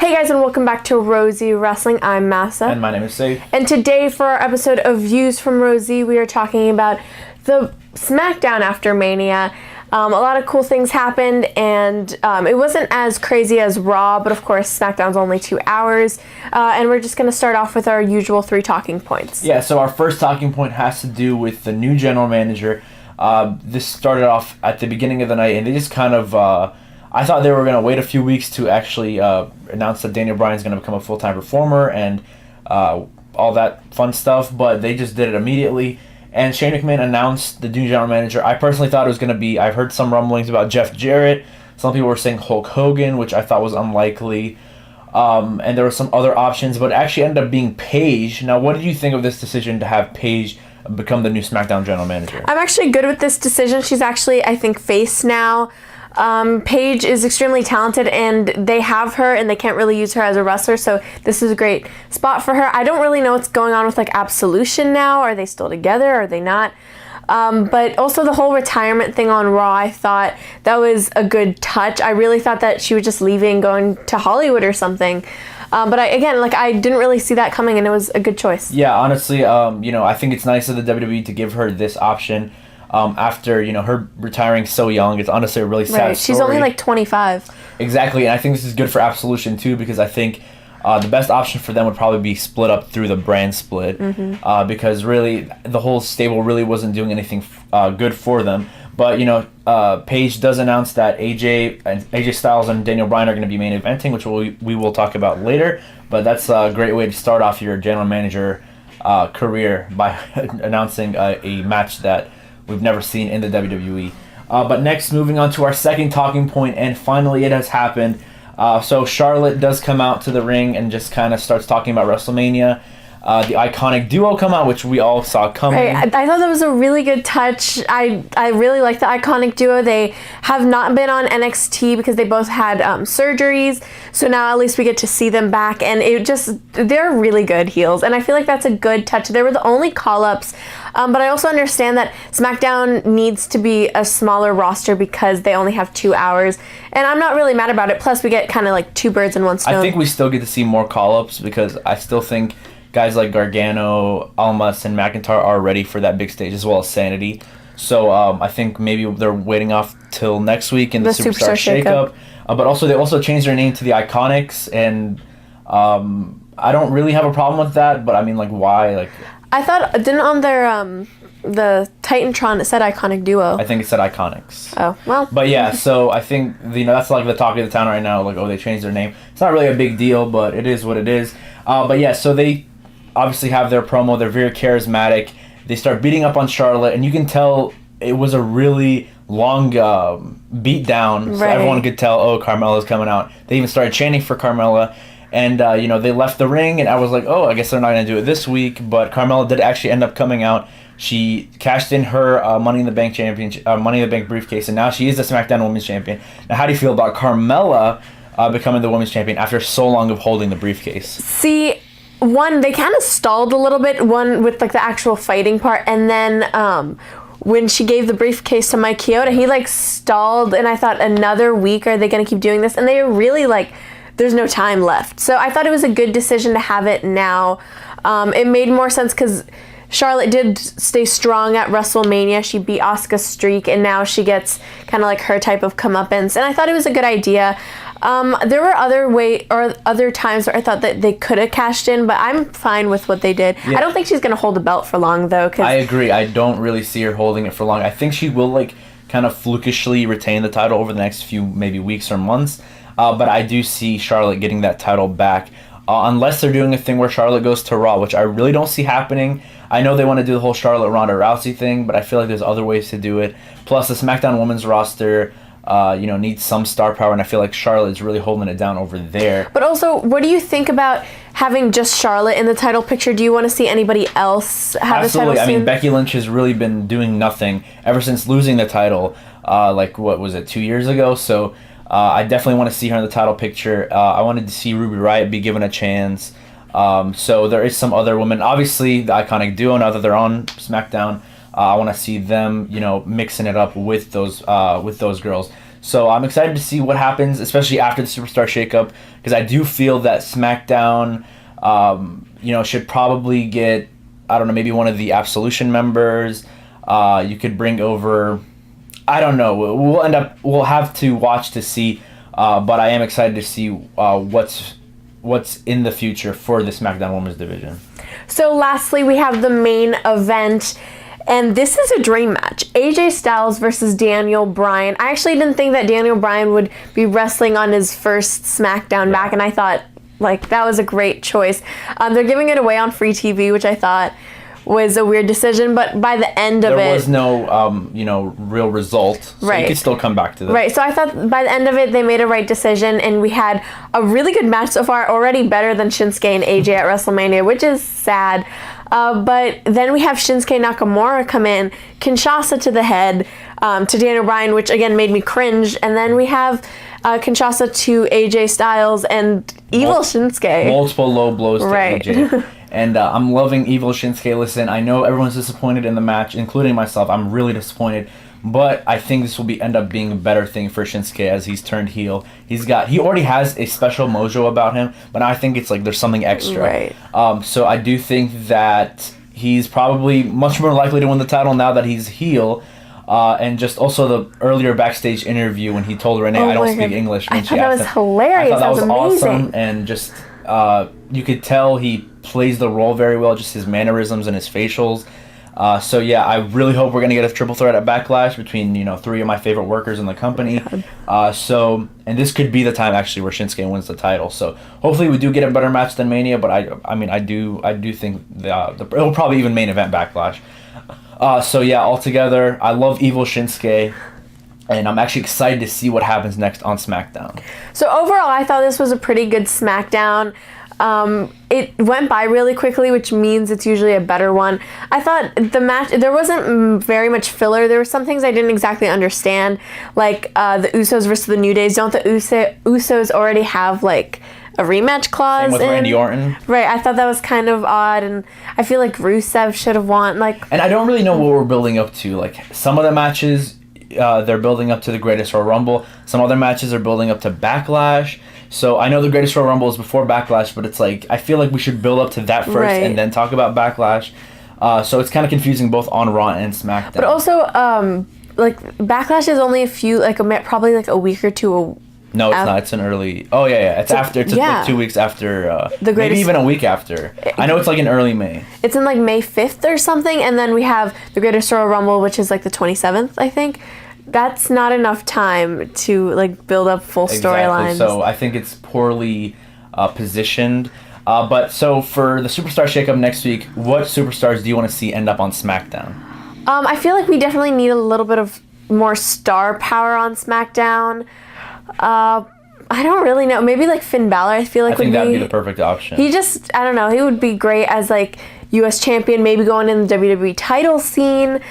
Hey guys, and welcome back to Rosie Wrestling. I'm Massa. And my name is Safe. And today for our episode of Views from Rosie, we are talking about the Smackdown after Mania. A lot of cool things happened, and it wasn't as crazy as Raw, but of course Smackdown's only 2 hours. And we're just going to start off with our usual 3 talking points. Yeah, so our first talking point has to do with the new general manager. This started off at the beginning of the night, and they just kind of... I thought they were going to wait a few weeks to actually announce that Daniel Bryan is going to become a full-time performer and all that fun stuff, but they just did it immediately. And Shane McMahon announced the new general manager. I personally thought it was going to be... I've heard some rumblings about Jeff Jarrett. Some people were saying Hulk Hogan, which I thought was unlikely. And there were some other options, but it actually ended up being Paige. Now, what did you think of this decision to have Paige become the new SmackDown general manager? I'm actually good with this decision. She's actually, I think, face now. Paige is extremely talented, and they have her, and they can't really use her as a wrestler, so this is a great spot for her. I don't really know what's going on with, like, Absolution now. Are they still together? Are they not? But also the whole retirement thing on Raw, I thought that was a good touch. I really thought that she was just leaving, going to Hollywood or something. But I didn't really see that coming, and it was a good choice. Yeah, honestly, I think it's nice of the WWE to give her this option. After, her retiring so young. It's honestly a really sad story. She's only like 25. Exactly, and I think this is good for Absolution too, because I think the best option for them would probably be split up through the brand split, because really the whole stable really wasn't doing anything good for them. But, Paige does announce that AJ Styles and Daniel Bryan are going to be main eventing, which we will talk about later. But that's a great way to start off your general manager career by announcing a match that we've never seen in the WWE. But next, moving on to our second talking point, and finally it has happened. So Charlotte does come out to the ring and just kind of starts talking about Wrestlemania. The Iconic Duo come out, which we all saw coming. Right. I thought that was a really good touch. I really like the Iconic Duo. They have not been on NXT because they both had surgeries, so now at least we get to see them back, and they're really good heels, and I feel like that's a good touch. They were the only call-ups, but I also understand that SmackDown needs to be a smaller roster because they only have 2 hours, and I'm not really mad about it. Plus, we get kind of like 2 birds in one stone. I think we still get to see more call-ups because I still think guys like Gargano, Almas, and McIntyre are ready for that big stage, as well as Sanity. So I think maybe they're waiting off till next week in the Superstar Shakeup. But also they also changed their name to the Iconics, and I don't really have a problem with that. But I mean, like, why? Like, I thought didn't on their the Titantron it said Iconic Duo. I think it said Iconics. Oh, well. But yeah, so I think that's like the talk of the town right now. Like, oh, they changed their name. It's not really a big deal, but it is what it is. But yeah, so they obviously have their promo. They're very charismatic. They start beating up on Charlotte, and you can tell it was a really long beat down. So everyone could tell, oh, Carmella's coming out. They even started chanting for Carmella, and they left the ring, and I was like, oh, I guess they're not going to do it this week. But Carmella did actually end up coming out. She cashed in her Money in the Bank championship, Money in the Bank briefcase, and now she is the SmackDown Women's Champion. Now, how do you feel about Carmella becoming the Women's Champion after so long of holding the briefcase? See, one, they kind of stalled a little bit, one with like the actual fighting part, and then when she gave the briefcase to Mike Chioda, he like stalled, and I thought, another week, are they going to keep doing this? And they were really like, there's no time left. So I thought it was a good decision to have it now. It made more sense because Charlotte did stay strong at WrestleMania. She beat Asuka's streak, and now she gets kind of like her type of comeuppance, and I thought it was a good idea. There were other times where I thought that they could have cashed in, but I'm fine with what they did. Yeah. I don't think she's going to hold the belt for long, though. I agree. I don't really see her holding it for long. I think she will, like, kind of flukishly retain the title over the next few maybe weeks or months, but I do see Charlotte getting that title back, unless they're doing a thing where Charlotte goes to Raw, which I really don't see happening. I know they want to do the whole Charlotte Ronda Rousey thing, but I feel like there's other ways to do it. Plus, the SmackDown Women's roster needs some star power, and I feel like Charlotte is really holding it down over there. But also, what do you think about having just Charlotte in the title picture? Do you want to see anybody else have the title soon? I mean, Becky Lynch has really been doing nothing ever since losing the title, 2 years ago? So I definitely want to see her in the title picture. I wanted to see Ruby Riott be given a chance. So there is some other women. Obviously, the Iconic Duo, now that they're on SmackDown, I want to see them, mixing it up with those girls. So I'm excited to see what happens, especially after the Superstar shakeup, because I do feel that SmackDown, should probably get, I don't know, maybe one of the Absolution members. You could bring over, I don't know. We'll have to watch to see. But I am excited to see what's in the future for the SmackDown Women's division. So lastly, we have the main event. And this is a dream match. AJ Styles versus Daniel Bryan. I actually didn't think that Daniel Bryan would be wrestling on his first SmackDown back, and I thought, that was a great choice. They're giving it away on free TV, which I thought was a weird decision, but by the end of there was no, real result, so right. You could still come back to that. Right, so I thought by the end of it, they made a right decision, and we had a really good match so far, already better than Shinsuke and AJ at WrestleMania, which is sad. But then we have Shinsuke Nakamura come in, Kinshasa to the head, to Daniel Bryan, which again made me cringe, and then we have Kinshasa to AJ Styles and Evil Shinsuke. Multiple low blows to right. AJ. And I'm loving Evil Shinsuke. Listen, I know everyone's disappointed in the match, including myself. I'm really disappointed. But I think this will end up being a better thing for Shinsuke as he's turned heel. He already has a special mojo about him, but I think it's there's something extra. Right. So I do think that he's probably much more likely to win the title now that he's heel. And just also the earlier backstage interview when he told Renee, I don't speak English. When I thought that was hilarious. I thought that was amazing. awesome. And just, you could tell he plays the role very well, just his mannerisms and his facials. So yeah, I really hope we're going to get a triple threat at Backlash between, three of my favorite workers in the company. And this could be the time actually where Shinsuke wins the title. So hopefully we do get a better match than Mania, but I do think it'll probably even main event Backlash. So yeah, altogether, I love Evil Shinsuke, and I'm actually excited to see what happens next on SmackDown. So overall, I thought this was a pretty good SmackDown. It went by really quickly, which means it's usually a better one. I thought the match, there wasn't very much filler. There were some things I didn't exactly understand, like the Usos versus the New Days. Don't the Usos already have a rematch clause? Same with Randy Orton. Right, I thought that was kind of odd, and I feel like Rusev should have won. And I don't really know what we're building up to. Some of the matches, they're building up to the Greatest Royal Rumble. Some other matches are building up to Backlash. So I know the Greatest Royal Rumble is before Backlash, but it's I feel like we should build up to that first right. and then talk about Backlash. So it's kind of confusing both on Raw and SmackDown. But also, Backlash is only probably a week or two. No, it's not. It's an early. Oh yeah. It's after. It's yeah. 2 weeks after. The Greatest, maybe even a week after. I know it's in early May. It's in May 5th or something, and then we have the Greatest Royal Rumble, which is the 27th, I think. That's not enough time to build up full storylines. So I think it's poorly positioned. But so for the Superstar shakeup next week, what superstars do you want to see end up on SmackDown? I feel like we definitely need a little bit of more star power on SmackDown. I don't really know. Maybe Finn Balor. I feel I think that'd be the perfect option. I don't know. He would be great as U.S. champion, maybe going in the WWE title scene.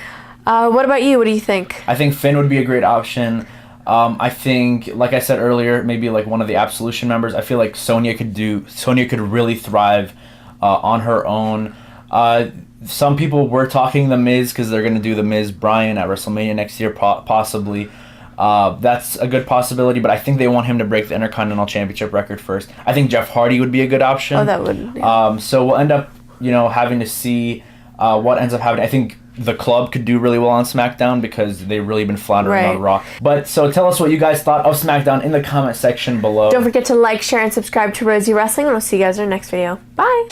What about you? What do you think? I think Finn would be a great option. I think, like I said earlier, maybe one of the Absolution members. I feel like Sonya could really thrive on her own. Some people were talking The Miz because they're going to do The Miz Bryan at WrestleMania next year, possibly. That's a good possibility, but I think they want him to break the Intercontinental Championship record first. I think Jeff Hardy would be a good option. Oh, that would. Yeah. So we'll end up, having to see what ends up happening. I think the Club could do really well on SmackDown because they've really been floundering on Raw. But so tell us what you guys thought of SmackDown in the comment section below. Don't forget to share, and subscribe to Rosie Wrestling, and we'll see you guys in our next video. Bye!